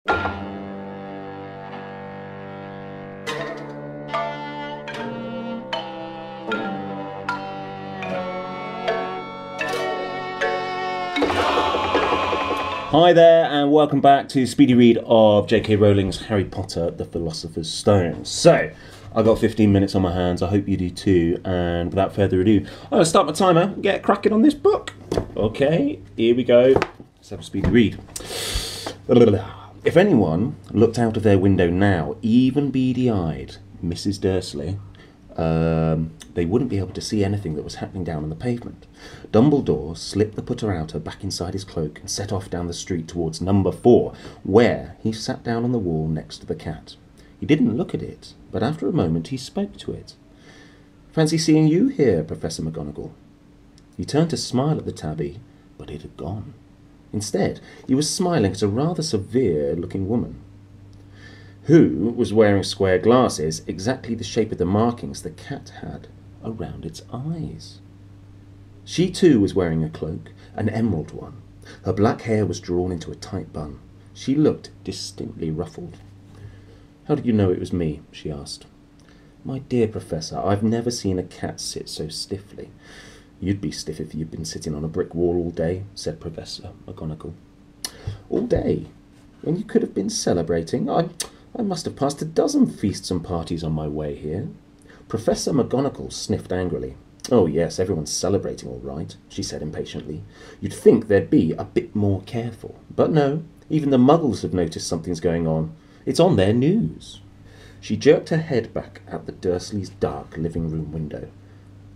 Hi there, and welcome back to Speedy Read of J.K. Rowling's Harry Potter, the Philosopher's Stone. So, I've got 15 minutes on my hands, I hope you do too, and without further ado, I'm going to start my timer and get cracking on this book. Okay, here we go. Let's have a Speedy Read. If anyone looked out of their window now, even beady-eyed Mrs. Dursley, they wouldn't be able to see anything that was happening down on the pavement. Dumbledore slipped the putter-outer back inside his cloak and set off down the street towards number 4, where he sat down on the wall next to the cat. He didn't look at it, but after a moment he spoke to it. "Fancy seeing you here, Professor McGonagall." He turned to smile at the tabby, but it had gone. Instead, he was smiling at a rather severe-looking woman, who was wearing square glasses, exactly the shape of the markings the cat had around its eyes. She too was wearing a cloak, an emerald one. Her black hair was drawn into a tight bun. She looked distinctly ruffled. "How did you know it was me?" she asked. "My dear Professor, I've never seen a cat sit so stiffly." "You'd be stiff if you'd been sitting on a brick wall all day," said Professor McGonagall. "All day? When you could have been celebrating? I must have passed a dozen feasts and parties on my way here." Professor McGonagall sniffed angrily. "Oh yes, everyone's celebrating all right," she said impatiently. "You'd think they'd be a bit more careful. But no, even the Muggles have noticed something's going on. It's on their news." She jerked her head back at the Dursleys' dark living room window.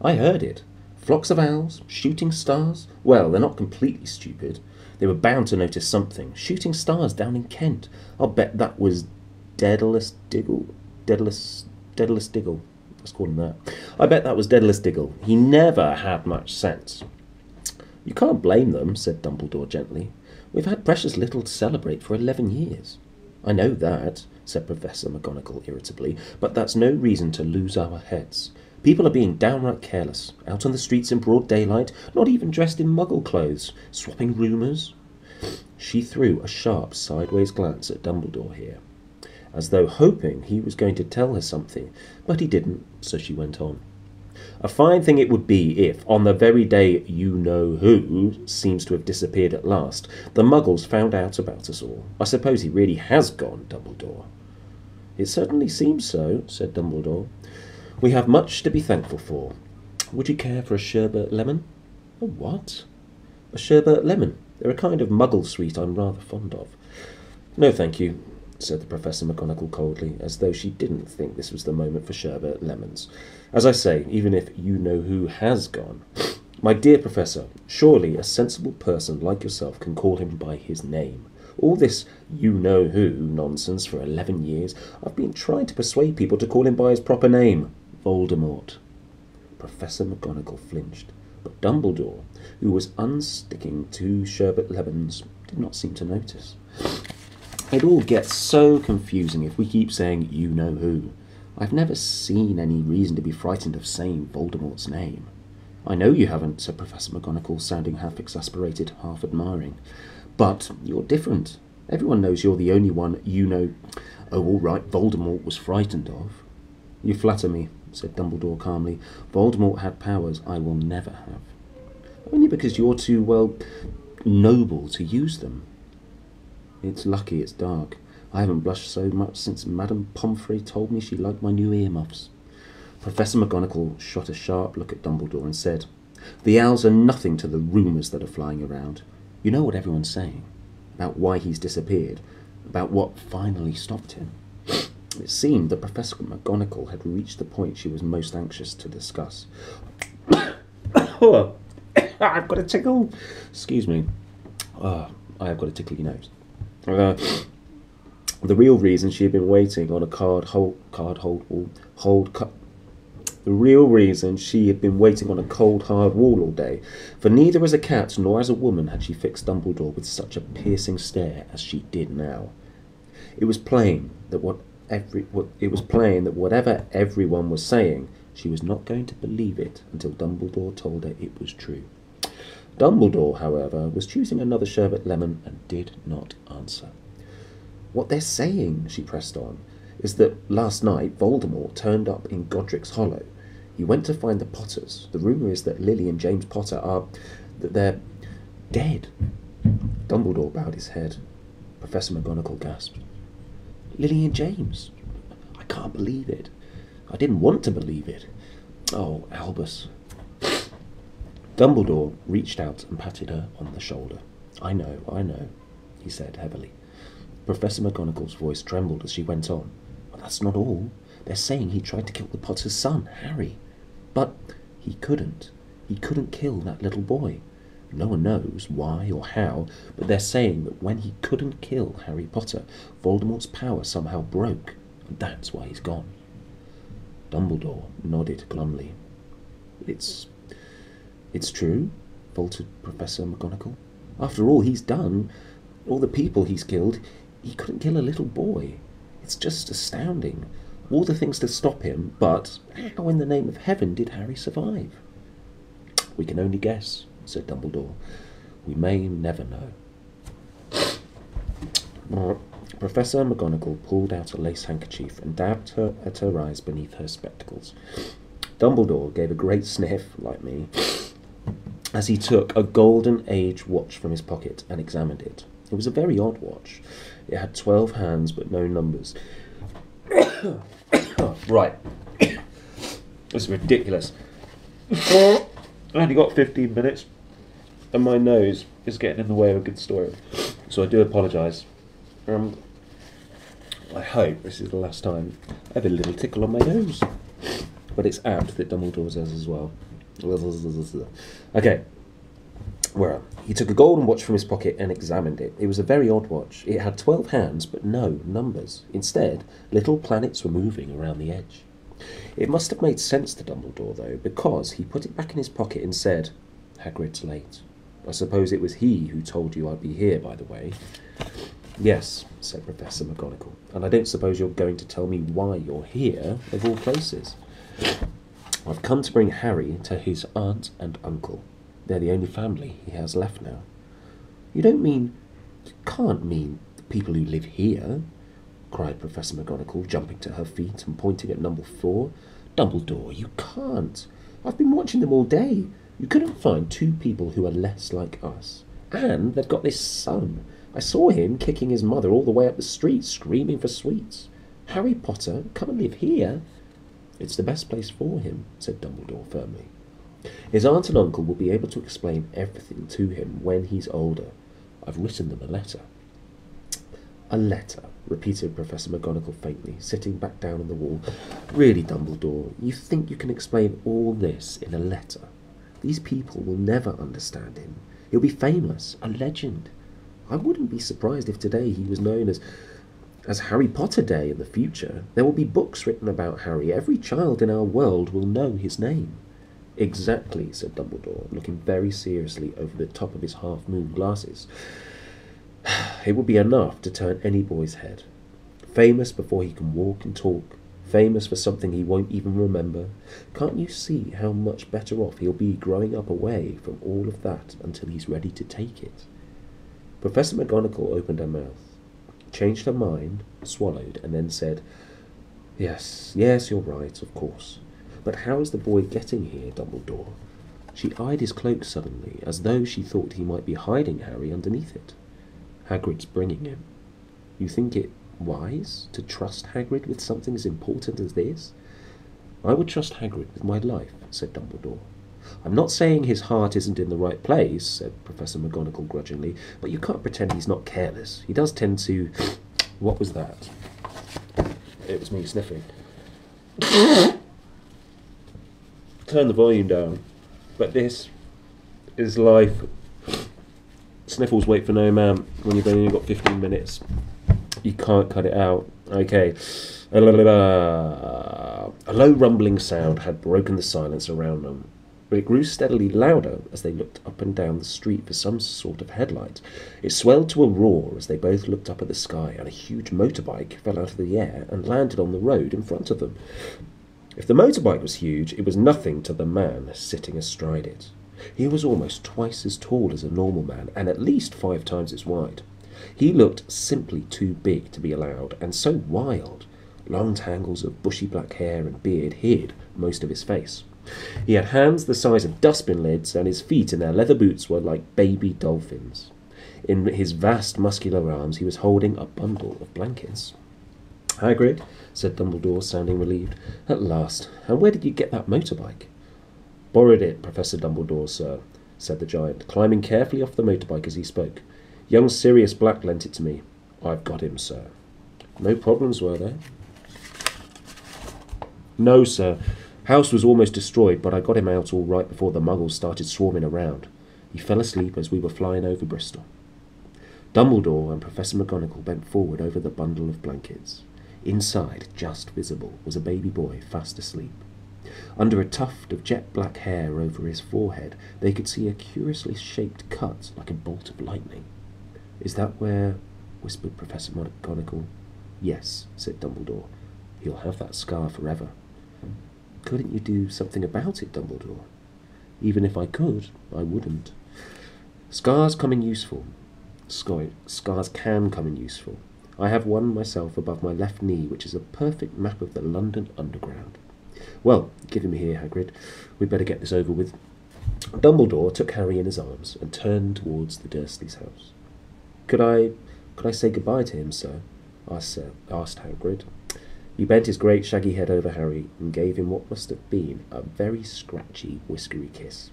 "I heard it. Flocks of owls, shooting stars. Well, they're not completely stupid. They were bound to notice something. Shooting stars down in Kent. I'll bet that was Daedalus Diggle. Let's call him that. I bet that was Daedalus Diggle. He never had much sense." "You can't blame them," said Dumbledore gently. "We've had precious little to celebrate for 11 years. "I know that," said Professor McGonagall irritably, "but that's no reason to lose our heads. People are being downright careless, out on the streets in broad daylight, not even dressed in Muggle clothes, swapping rumours." She threw a sharp sideways glance at Dumbledore here, as though hoping he was going to tell her something, but he didn't, so she went on. "A fine thing it would be if, on the very day you-know-who seems to have disappeared at last, the Muggles found out about us all. I suppose he really has gone, Dumbledore." "It certainly seems so," said Dumbledore. "We have much to be thankful for. Would you care for a sherbet lemon?" "A what?" "A sherbet lemon. They're a kind of Muggle sweet I'm rather fond of." "No, thank you," said the Professor McGonagall coldly, as though she didn't think this was the moment for sherbet lemons. "As I say, even if you-know-who has gone. My dear Professor, surely a sensible person like yourself can call him by his name. All this you-know-who nonsense for 11 years, I've been trying to persuade people to call him by his proper name. Voldemort." Professor McGonagall flinched, but Dumbledore, who was unsticking 2 sherbet lemons, did not seem to notice. "It all gets so confusing if we keep saying you-know-who. I've never seen any reason to be frightened of saying Voldemort's name." "I know you haven't," said Professor McGonagall, sounding half exasperated, half admiring. "But you're different. Everyone knows you're the only one oh, all right, Voldemort was frightened of." "You flatter me," said Dumbledore calmly. "Voldemort had powers I will never have." "Only because you're too, well, noble to use them." "It's lucky it's dark. I haven't blushed so much since Madame Pomfrey told me she liked my new earmuffs." Professor McGonagall shot a sharp look at Dumbledore and said, "The owls are nothing to the rumours that are flying around. You know what everyone's saying, about why he's disappeared, about what finally stopped him." It seemed that Professor McGonagall had reached the point she was most anxious to discuss. "I've got a tickle." "Excuse me. I have got a tickly nose." The real reason she had been waiting on a cold, hard wall all day, for neither as a cat nor as a woman had she fixed Dumbledore with such a piercing stare as she did now. It was plain that whatever everyone was saying, she was not going to believe it until Dumbledore told her it was true. Dumbledore, however, was choosing another sherbet lemon and did not answer. What they're saying, she pressed on, is that last night Voldemort turned up in Godric's Hollow. He went to find the Potters. The rumour is that Lily and James Potter that they're dead. Dumbledore bowed his head. Professor McGonagall gasped. Lily and James? I can't believe it. I didn't want to believe it. Oh, Albus. Dumbledore reached out and patted her on the shoulder. I know, he said heavily. Professor McGonagall's voice trembled as she went on. But that's not all. They're saying he tried to kill the Potter's son, Harry. But he couldn't. He couldn't kill that little boy. No one knows why or how, but they're saying that when he couldn't kill Harry Potter, Voldemort's power somehow broke, and that's why he's gone. Dumbledore nodded glumly. It's true, faltered Professor McGonagall. After all he's done, all the people he's killed, he couldn't kill a little boy. It's just astounding. All the things to stop him, but how in the name of heaven did Harry survive? We can only guess, said Dumbledore. We may never know. Professor McGonagall pulled out a lace handkerchief and dabbed her at her eyes beneath her spectacles. Dumbledore gave a great sniff, like me, as he took a golden age watch from his pocket and examined it. It was a very odd watch. It had 12 hands but no numbers. Right. This is ridiculous. I only got 15 minutes and my nose is getting in the way of a good story. So I do apologise. I hope this is the last time I have a little tickle on my nose. But it's apt that Dumbledore says as well. Okay. Well, he took a golden watch from his pocket and examined it. It was a very odd watch. It had 12 hands, but no numbers. Instead, little planets were moving around the edge. It must have made sense to Dumbledore, though, because he put it back in his pocket and said, Hagrid's late. I suppose it was he who told you I'd be here, by the way. Yes, said Professor McGonagall, and I don't suppose you're going to tell me why you're here, of all places. I've come to bring Harry to his aunt and uncle. They're the only family he has left now. You can't mean the people who live here, cried Professor McGonagall, jumping to her feet and pointing at number 4. Dumbledore, you can't. I've been watching them all day. You couldn't find 2 people who are less like us. And they've got this son. I saw him kicking his mother all the way up the street, screaming for sweets. Harry Potter, come and live here. It's the best place for him, said Dumbledore firmly. His aunt and uncle will be able to explain everything to him when he's older. I've written them a letter. A letter, repeated Professor McGonagall faintly, sitting back down on the wall. Really, Dumbledore, you think you can explain all this in a letter? These people will never understand him. He'll be famous, a legend. I wouldn't be surprised if today he was known as Harry Potter Day in the future. There will be books written about Harry. Every child in our world will know his name. Exactly, said Dumbledore, looking very seriously over the top of his half-moon glasses. It will be enough to turn any boy's head. Famous before he can walk and talk. Famous for something he won't even remember. Can't you see how much better off he'll be growing up away from all of that until he's ready to take it? Professor McGonagall opened her mouth, changed her mind, swallowed, and then said, Yes, you're right, of course. But how is the boy getting here, Dumbledore? She eyed his cloak suddenly, as though she thought he might be hiding Harry underneath it. Hagrid's bringing him. You think it wise to trust Hagrid with something as important as this? I would trust Hagrid with my life, said Dumbledore. I'm not saying his heart isn't in the right place, said Professor McGonagall grudgingly, but you can't pretend he's not careless. He does tend to... What was that? It was me sniffing. Turn the volume down. But this is life. Sniffles wait for no man when you've only got 15 minutes. You can't cut it out. Okay. A low rumbling sound had broken the silence around them, but it grew steadily louder as they looked up and down the street for some sort of headlight. It swelled to a roar as they both looked up at the sky, and a huge motorbike fell out of the air and landed on the road in front of them. If the motorbike was huge, it was nothing to the man sitting astride it. He was almost twice as tall as a normal man, and at least 5 times as wide. He looked simply too big to be allowed, and so wild. Long tangles of bushy black hair and beard hid most of his face. He had hands the size of dustbin lids, and his feet in their leather boots were like baby dolphins. In his vast muscular arms he was holding a bundle of blankets. "Hagrid," said Dumbledore, sounding relieved. "At last. And where did you get that motorbike?" "Borrowed it, Professor Dumbledore, sir," said the giant, climbing carefully off the motorbike as he spoke. "Young Sirius Black lent it to me. I've got him, sir." "No problems, were there?" "No, sir. House was almost destroyed, but I got him out all right before the muggles started swarming around. He fell asleep as we were flying over Bristol." Dumbledore and Professor McGonagall bent forward over the bundle of blankets. Inside, just visible, was a baby boy fast asleep. Under a tuft of jet-black hair over his forehead, they could see a curiously shaped cut like a bolt of lightning. "Is that where—" whispered Professor McGonagall. "Yes," said Dumbledore. "He'll have that scar forever." "Couldn't you do something about it, Dumbledore?" "Even if I could, I wouldn't. Scars come in useful. Scars can come in useful. I have one myself above my left knee, which is a perfect map of the London Underground. Well, give him here, Hagrid. We'd better get this over with." Dumbledore took Harry in his arms and turned towards the Dursleys' house. Could I say goodbye to him, sir?" asked Hagrid. He bent his great shaggy head over Harry and gave him what must have been a very scratchy, whiskery kiss.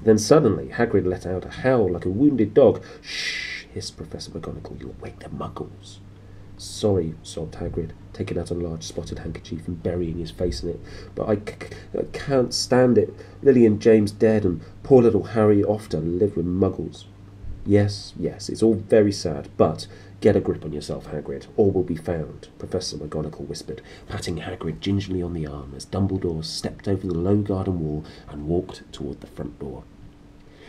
Then suddenly Hagrid let out a howl like a wounded dog. "Shh!" hissed Professor McGonagall. "You'll wake the muggles." "Sorry," sobbed Hagrid, taking out a large spotted handkerchief and burying his face in it. "But I can't stand it. Lily and James dead, and poor little Harry off to live with muggles." Yes, it's all very sad, but get a grip on yourself, Hagrid. All will be found," Professor McGonagall whispered, patting Hagrid gingerly on the arm as Dumbledore stepped over the low garden wall and walked toward the front door.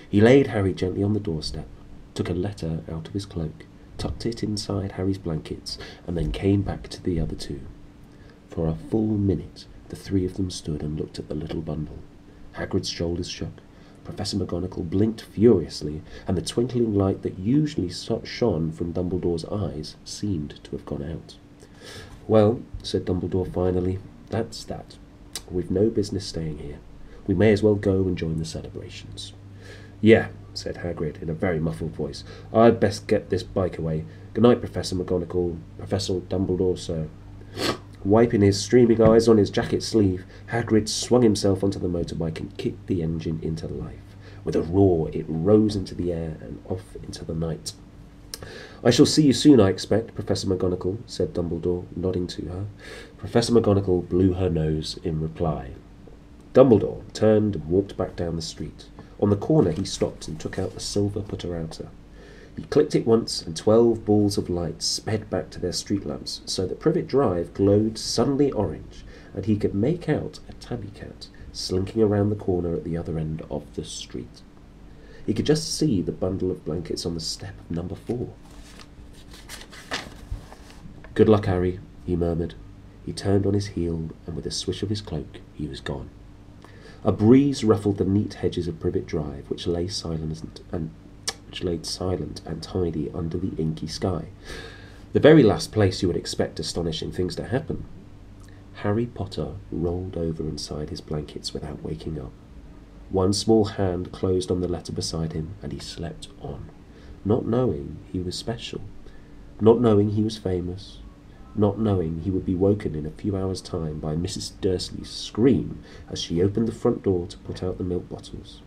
He laid Harry gently on the doorstep, took a letter out of his cloak, tucked it inside Harry's blankets, and then came back to the other two. For a full minute the three of them stood and looked at the little bundle. Hagrid's shoulders shook. Professor McGonagall blinked furiously, and the twinkling light that usually shone from Dumbledore's eyes seemed to have gone out. "Well," said Dumbledore finally, "that's that. We've no business staying here. We may as well go and join the celebrations." "Yeah," said Hagrid in a very muffled voice. "I'd best get this bike away. Good night, Professor McGonagall. Professor Dumbledore, sir." Wiping his streaming eyes on his jacket sleeve, Hagrid swung himself onto the motorbike and kicked the engine into life. With a roar, it rose into the air and off into the night. "I shall see you soon, I expect, Professor McGonagall," said Dumbledore, nodding to her. Professor McGonagall blew her nose in reply. Dumbledore turned and walked back down the street. On the corner he stopped and took out the silver putter-outer. He clicked it once, and 12 balls of light sped back to their street lamps, so that Privet Drive glowed suddenly orange, and he could make out a tabby cat slinking around the corner at the other end of the street. He could just see the bundle of blankets on the step of number 4. "Good luck, Harry," he murmured. He turned on his heel, and with a swish of his cloak he was gone. A breeze ruffled the neat hedges of Privet Drive, which lay silent and tidy under the inky sky. The very last place you would expect astonishing things to happen. Harry Potter rolled over inside his blankets without waking up. One small hand closed on the letter beside him, and he slept on, not knowing he was special, not knowing he was famous, not knowing he would be woken in a few hours' time by Mrs. Dursley's scream as she opened the front door to put out the milk bottles,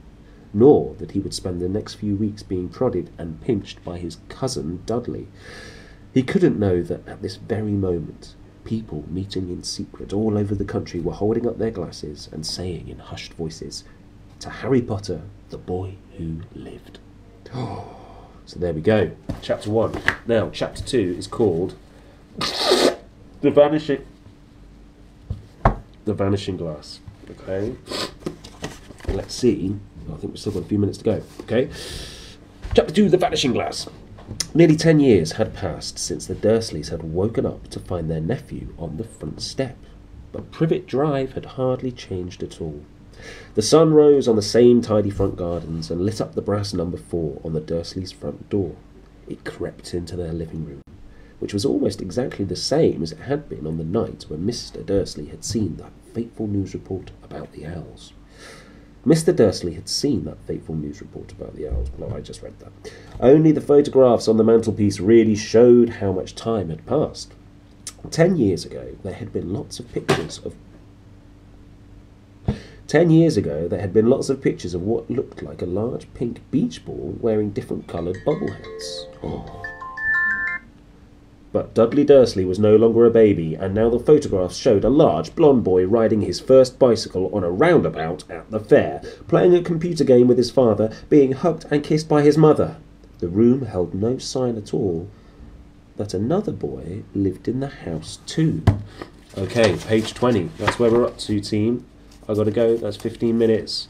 nor that he would spend the next few weeks being prodded and pinched by his cousin Dudley. He couldn't know that at this very moment people meeting in secret all over the country were holding up their glasses and saying in hushed voices, "To Harry Potter, the boy who lived." So there we go, chapter 1. Now, chapter 2 is called The Vanishing Glass. Okay, let's see. I think we've still got a few minutes to go. Okay, chapter 2, The Vanishing Glass. Nearly 10 years had passed since the Dursleys had woken up to find their nephew on the front step, but Privet Drive had hardly changed at all. The sun rose on the same tidy front gardens and lit up the brass number 4 on the Dursleys' front door. It crept into their living room, which was almost exactly the same as it had been on the night when Mr. Dursley had seen that fateful news report about the owls. Mr. Dursley had seen that fateful news report about the owls. Well, I just read that. Only the photographs on the mantelpiece really showed how much time had passed. 10 years ago, there had been lots of pictures of 10 years ago, there had been lots of pictures of what looked like a large pink beach ball wearing different coloured bobble hats. Oh. But Dudley Dursley was no longer a baby, and now the photographs showed a large blonde boy riding his first bicycle on a roundabout at the fair, playing a computer game with his father, being hugged and kissed by his mother. The room held no sign at all that another boy lived in the house too. Okay, page 20. That's where we're up to, team. I've got to go. That's 15 minutes.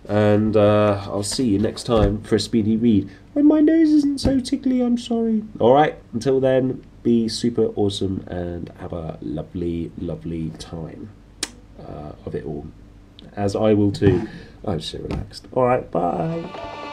And I'll see you next time for a speedy read. When my nose isn't so tickly, I'm sorry. Alright, until then, be super awesome and have a lovely, lovely time of it all. As I will too. I'm so relaxed. Alright, bye.